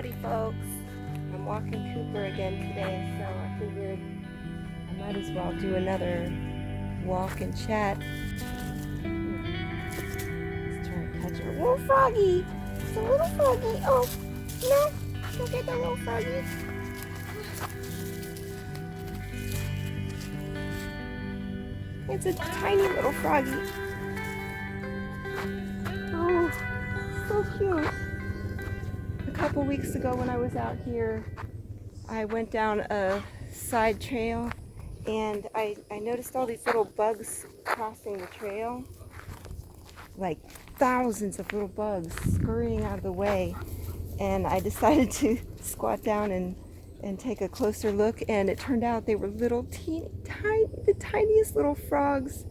Howdy folks. I'm walking Cooper again today, so I figured I might as well do another walk and chat. Let's try and catch a little froggy. It's a little froggy. Oh, no, don't get that little froggy. It's a tiny little froggy. Oh, so cute. A couple weeks ago when I was out here, I went down a side trail and I noticed all these little bugs crossing the trail. Like thousands of little bugs scurrying out of the way. And I decided to squat down and take a closer look, and it turned out they were little the tiniest little frogs,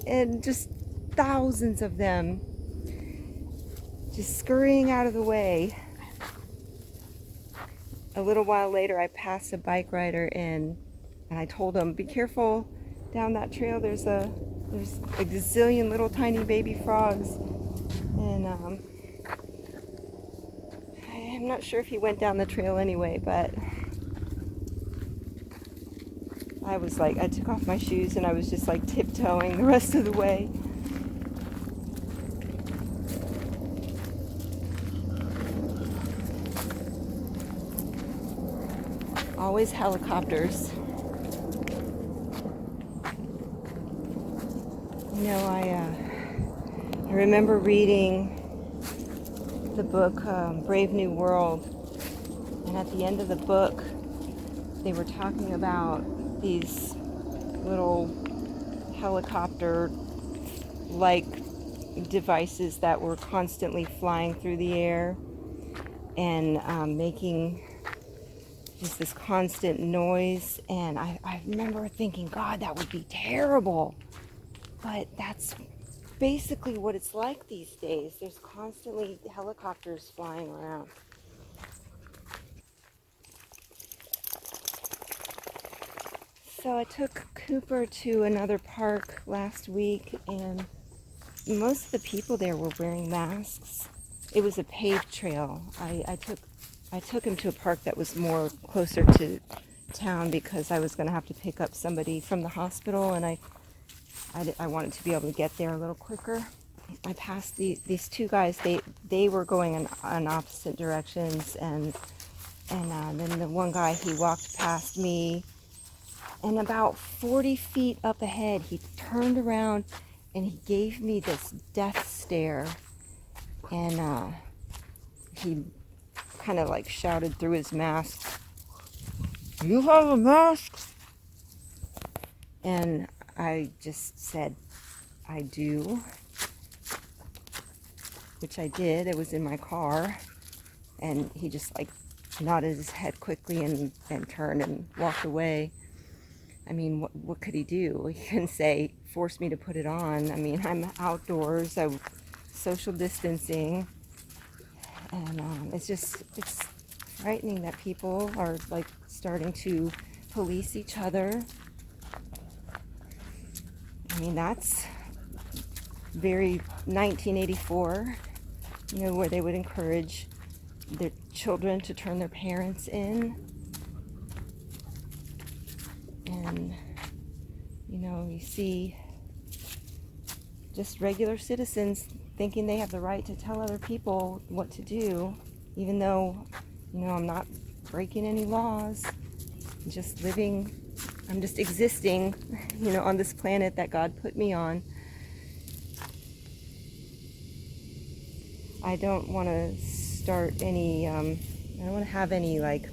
and just thousands of them just scurrying out of the way. A little while later I passed a bike rider and I told him, be careful down that trail, there's a gazillion little tiny baby frogs. And I'm not sure if he went down the trail anyway, but I took off my shoes and I was just like tiptoeing the rest of the way. Always helicopters. You know, I remember reading the book Brave New World, and at the end of the book they were talking about these little helicopter-like devices that were constantly flying through the air and making just this constant noise. And I remember thinking, God, that would be terrible. But that's basically what it's like these days. There's constantly helicopters flying around. So I took Cooper to another park last week, and most of the people there were wearing masks. It was a paved trail. I took him to a park that was more closer to town because I was going to have to pick up somebody from the hospital, and I wanted to be able to get there a little quicker. I passed these two guys. They were going in opposite directions, and then the one guy, he walked past me, and about 40 feet up ahead, he turned around and he gave me this death stare, and he kind of like shouted through his mask, "You have a mask?" And I just said, "I do," which I did. It was in my car, and he just like nodded his head quickly and turned and walked away. I mean, what could he do? He couldn't say, force me to put it on. I mean, I'm outdoors, I'm social distancing, and it's frightening that people are like starting to police each other. I mean, that's very 1984, you know, where they would encourage their children to turn their parents in. And, you know, you see just regular citizens thinking they have the right to tell other people what to do, even though, you know, I'm not breaking any laws. I'm just existing, you know, on this planet that God put me on. I don't want to start any, I don't want to have any, like,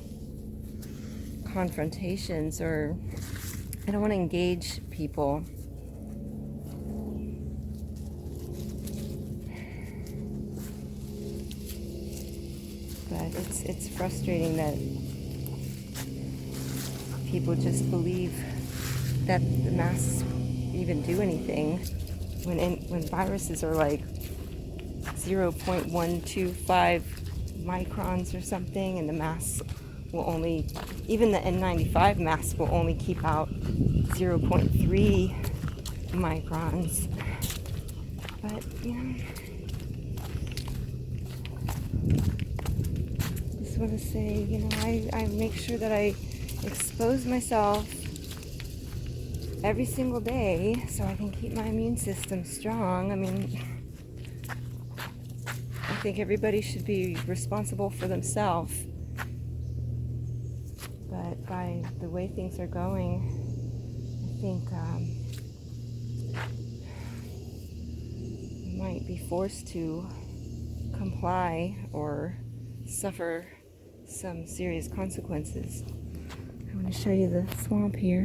confrontations, or I don't want to engage people. But it's frustrating that people just believe that the masks even do anything when viruses are like 0.125 microns or something, and the masks will only, even the N95 mask will only keep out 0.3 microns. But, you know, this just want to say, you know, I make sure that I expose myself every single day so I can keep my immune system strong. I mean, I think everybody should be responsible for themselves. But by the way things are going, I think we might be forced to comply or suffer some serious consequences. I'm going to show you the swamp here.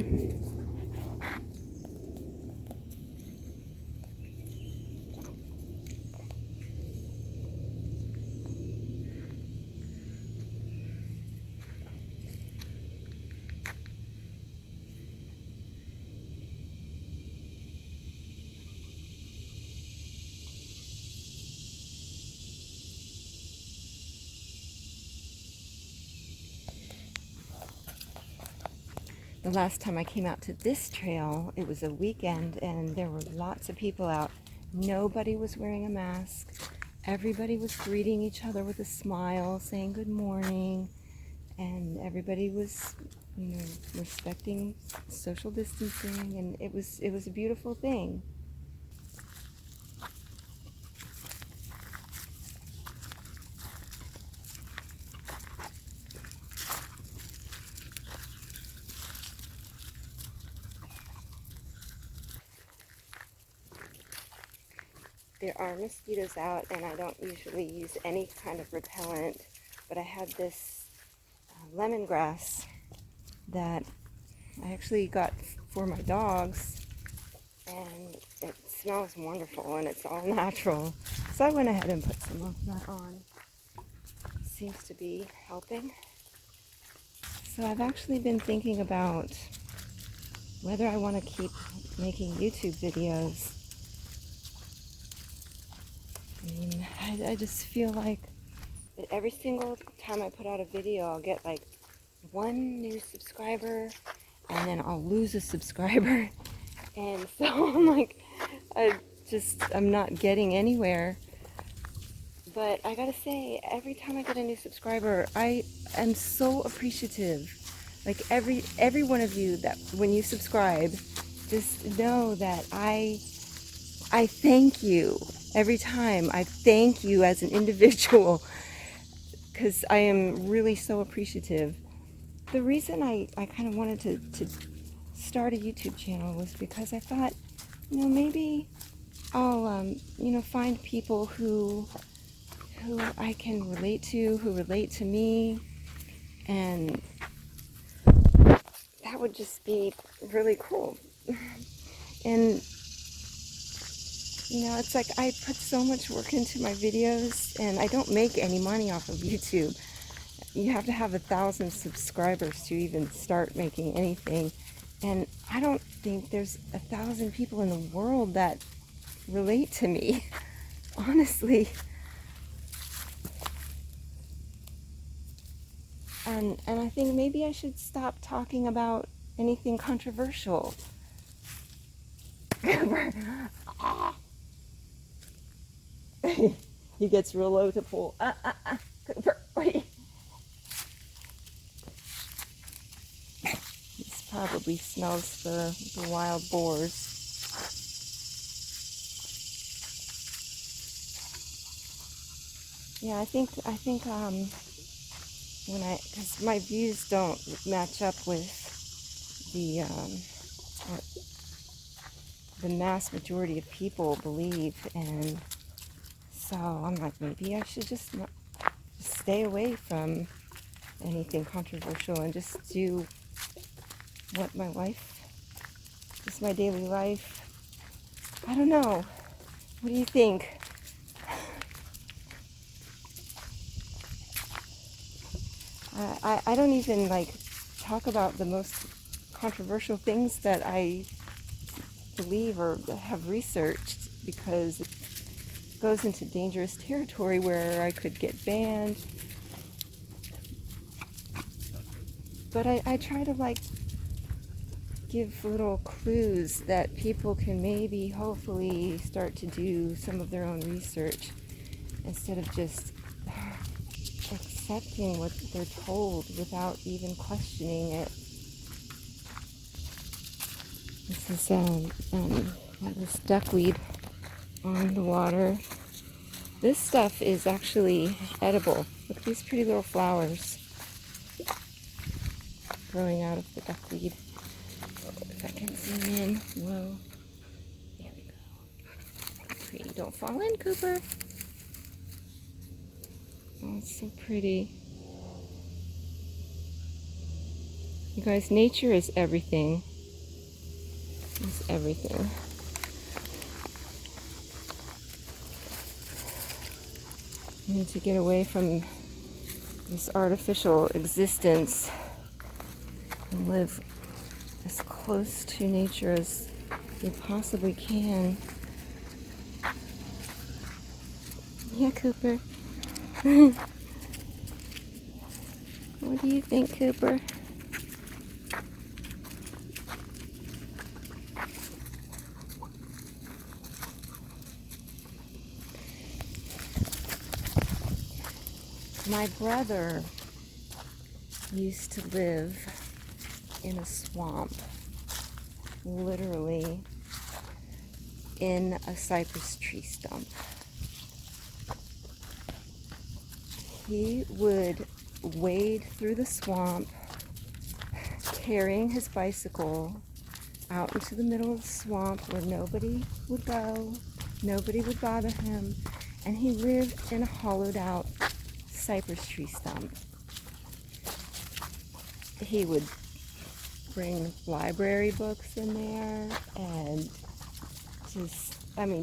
The last time I came out to this trail, it was a weekend and there were lots of people out. Nobody was wearing a mask. Everybody was greeting each other with a smile, saying good morning, and everybody was, you know, respecting social distancing, and it was a beautiful thing. There are mosquitoes out, and I don't usually use any kind of repellent, but I had this lemongrass that I actually got for my dogs, and it smells wonderful, and it's all natural. So I went ahead and put some of that on. Seems to be helping. So I've actually been thinking about whether I want to keep making YouTube videos. I mean, I just feel like that every single time I put out a video, I'll get like one new subscriber, and then I'll lose a subscriber. And so I'm like, I'm not getting anywhere. But I gotta say, every time I get a new subscriber, I am so appreciative. Like every one of you that when you subscribe, just know that I thank you every time. I thank you as an individual because I am really so appreciative. The reason I kind of wanted to start a YouTube channel was because I thought, you know, maybe I'll you know, find people who I can relate to, who relate to me, and that would just be really cool. And you know, it's like I put so much work into my videos, and I don't make any money off of YouTube. You have to have 1,000 subscribers to even start making anything, and I don't think there's 1,000 people in the world that relate to me, honestly. And I think maybe I should stop talking about anything controversial. He gets real low to pull. Cooper, wait. He probably smells the wild boars. Yeah, I think because my views don't match up with what the mass majority of people believe, and so I'm like, maybe I should just stay away from anything controversial and just do what my life is, my daily life. I don't know. What do you think? I don't even like talk about the most controversial things that I believe or have researched, because it goes into dangerous territory where I could get banned. But I try to like give little clues that people can maybe hopefully start to do some of their own research instead of just accepting what they're told without even questioning it. This is this duckweed on the water. This stuff is actually edible. Look at these pretty little flowers growing out of the duckweed. Oh, if I can zoom in. Whoa. There we go. Pretty. Don't fall in, Cooper. Oh, it's so pretty. You guys, nature is everything. It's everything. You need to get away from this artificial existence and live as close to nature as you possibly can. Yeah, Cooper. What do you think, Cooper? My brother used to live in a swamp, literally in a cypress tree stump. He would wade through the swamp, carrying his bicycle out into the middle of the swamp where nobody would go, nobody would bother him, and he lived in a hollowed out cypress tree stump. He would bring library books in there and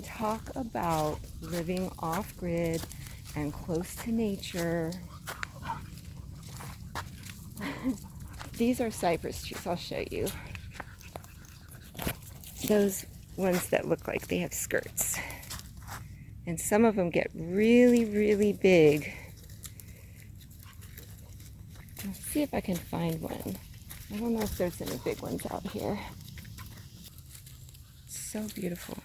talk about living off-grid and close to nature. These are cypress trees, I'll show you. Those ones that look like they have skirts. And some of them get really, really big. Let's see if I can find one. I don't know if there's any big ones out here. So beautiful.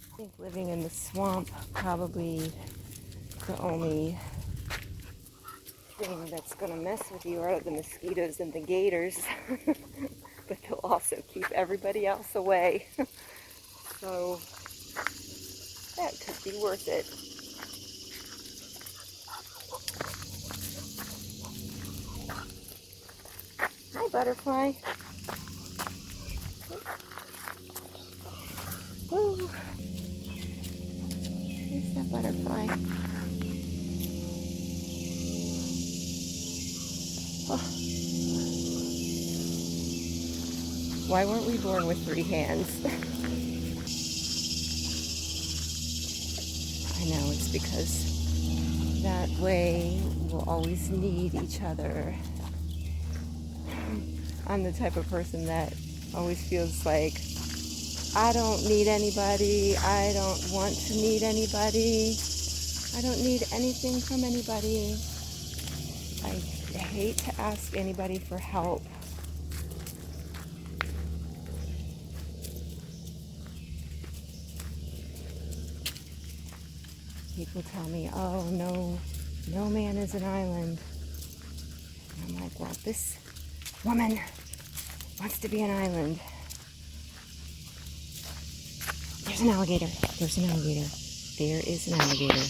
I think living in the swamp, probably the only thing that's going to mess with you are the mosquitoes and the gators. But they'll also keep everybody else away. So that could be worth it. Hi, butterfly. Woo. Here's that butterfly. Oh. Why weren't we born with 3 hands? I know, it's because that way we'll always need each other. I'm the type of person that always feels like I don't need anybody, I don't want to need anybody, I don't need anything from anybody. I hate to ask anybody for help. People tell me, oh, no man is an island. And I'm like, well, this woman wants to be an island. There's an alligator. There's an alligator. There is an alligator.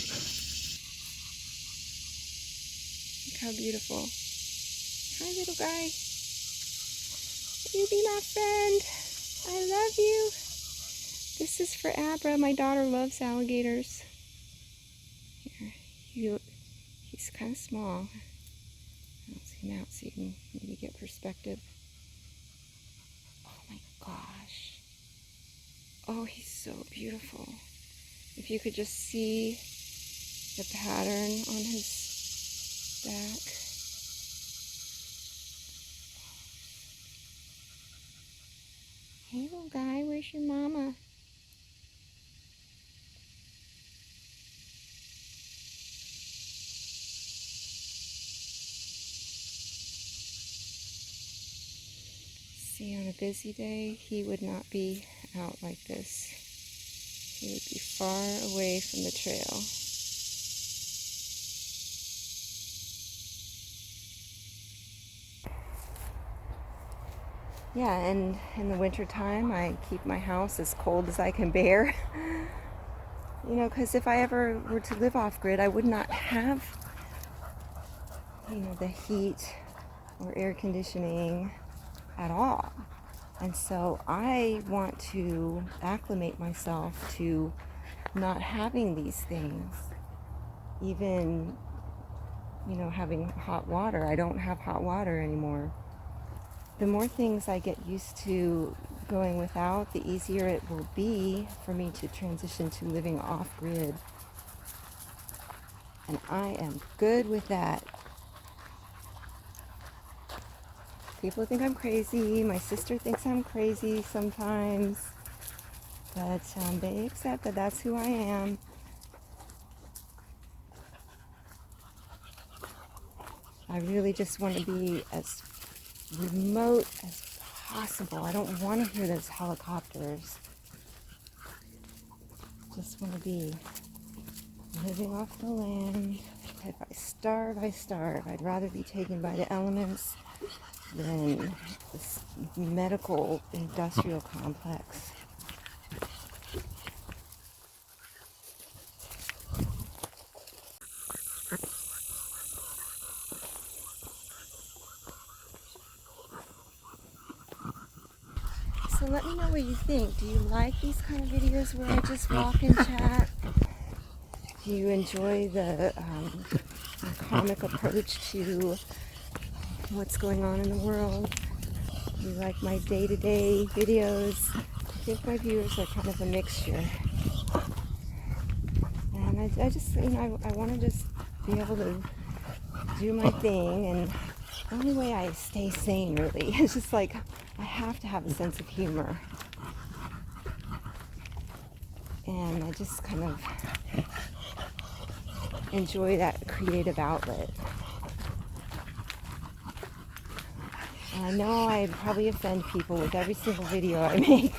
Look how beautiful. Hi, little guy. Will you be my friend? I love you. This is for Abra. My daughter loves alligators. Here, he's kind of small. I'll zoom out so you can maybe get perspective. Oh my gosh. Oh, he's so beautiful. If you could just see the pattern on his back. Hey, little guy, where's your mama? See, on a busy day, he would not be out like this. He would be far away from the trail. Yeah, and in the wintertime, I keep my house as cold as I can bear. You know, because if I ever were to live off-grid, I would not have, you know, the heat or air conditioning at all. And so I want to acclimate myself to not having these things. Even, you know, having hot water. I don't have hot water anymore. The more things I get used to going without, the easier it will be for me to transition to living off-grid. And I am good with that. People think I'm crazy. My sister thinks I'm crazy sometimes. But they accept that that's who I am. I really just want to be as remote as possible. I don't want to hear those helicopters. Just want to be living off the land. If I starve, I starve. I'd rather be taken by the elements than this medical industrial complex. So let me know what you think. Do you like these kind of videos where I just walk and chat? Do you enjoy the comic approach to what's going on in the world? Do you like my day-to-day videos? I think my viewers are kind of a mixture. And I just, you know, I want to just be able to do my thing, and the only way I stay sane really is just like I have to have a sense of humor, and I just kind of enjoy that creative outlet. And I know I probably offend people with every single video I make.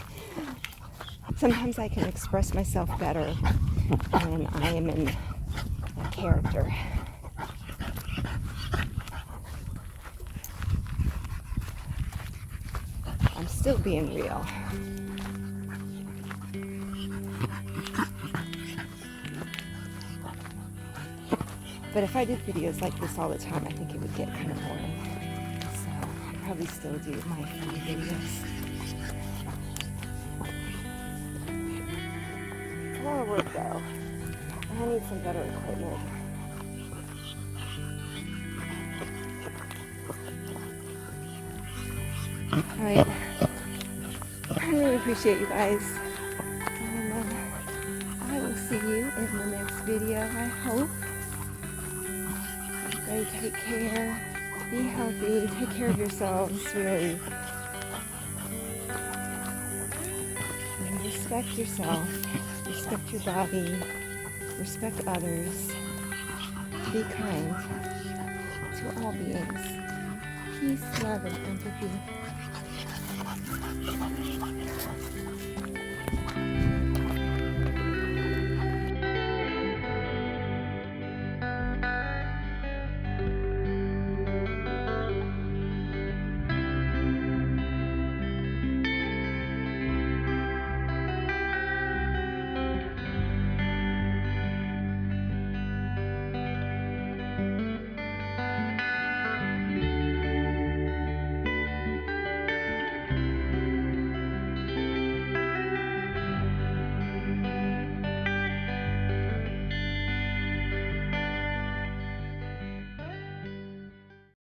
Sometimes I can express myself better when I am in a character. I'm still being real. But if I did videos like this all the time, I think it would get kind of boring. So I'll probably still do my funny videos. It's a lot of work though. I need some better equipment. Alright. I really appreciate you guys. And I will see you in the next video, I hope. Everybody take care. Be healthy. Take care of yourselves, really. And respect yourself. Respect your body. Respect others. Be kind to all beings. Peace, love, and empathy.